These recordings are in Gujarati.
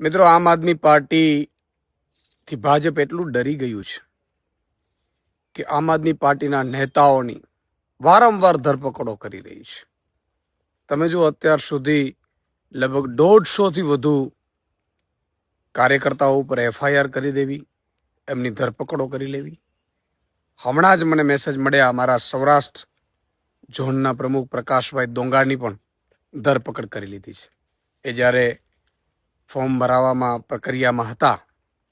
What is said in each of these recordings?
મિત્રો, આમ આદમી પાર્ટીથી ભાજપ એટલું ડરી ગયું છે કે આમ આદમી પાર્ટીના નેતાઓની વારંવાર ધરપકડો કરી રહી છે. તમે જો અત્યાર સુધી લગભગ 150થી વધુ કાર્યકર્તાઓ ઉપર FIR કરી દેવી, એમની ધરપકડો કરી લેવી. હમણાં જ મને મેસેજ મળ્યા, અમારા સૌરાષ્ટ્ર ઝોનના પ્રમુખ પ્રકાશભાઈ દોંગાની પણ ધરપકડ કરી લીધી છે. એ જ્યારે ફોર્મ ભરાવામાં પ્રક્રિયામાં હતા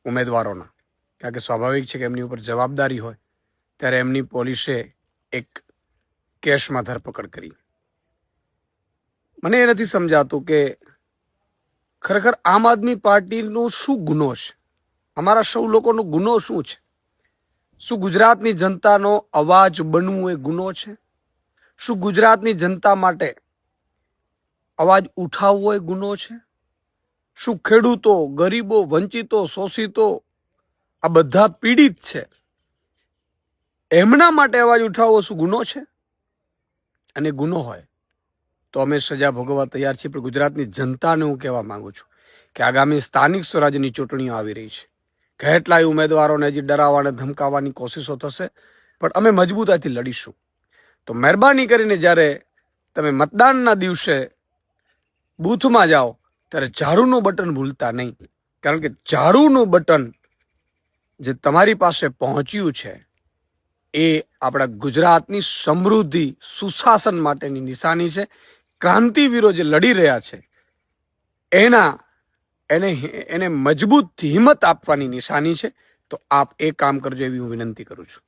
ઉમેદવારોના, કારણ કે સ્વાભાવિક છે કે એમની ઉપર જવાબદારી હોય, ત્યારે એમની પોલીસે એક કેસમાં ધરપકડ કરી. મને એ નથી સમજાતું કે ખરેખર આમ આદમી પાર્ટીનો શું ગુનો છે, અમારા સૌ લોકોનો ગુનો શું છે? શું ગુજરાતની જનતાનો અવાજ બનવું એ ગુનો છે? શું ગુજરાતની જનતા માટે અવાજ ઉઠાવવો એ ગુનો છે? શું ખેડૂતો, ગરીબો, વંચિતો, શોષિતો આ બધા પીડિત છે, એમના માટે અવાજ ઉઠાવવો શું ગુનો છે? અને ગુનો હોય તો અમે સજા ભોગવવા તૈયાર છીએ. પણ ગુજરાતની જનતાને હું કહેવા માંગુ છું કે આગામી સ્થાનિક સ્વરાજ્યની ચૂંટણીઓ આવી રહી છે. કેટલાય ઉમેદવારોને હજી ડરાવવા અને ધમકાવવાની કોશિશો થશે, પણ અમે મજબૂતાઈથી લડીશું. તો મહેરબાની કરીને જ્યારે તમે મતદાનના દિવસે બૂથમાં જાઓ ત્યારે ઝાડુનું બટન ભૂલતા નહીં, કારણ કે ઝાડુનું બટન જે તમારી પાસે પહોંચ્યું છે એ આપણા ગુજરાતની સમૃદ્ધિ, સુશાસન માટેની નિશાની છે. ક્રાંતિવીરો જે લડી રહ્યા છે એને મજબૂત હિંમત આપવાની નિશાની છે. તો આપ એ કામ કરજો એવી હું વિનંતી કરું છું.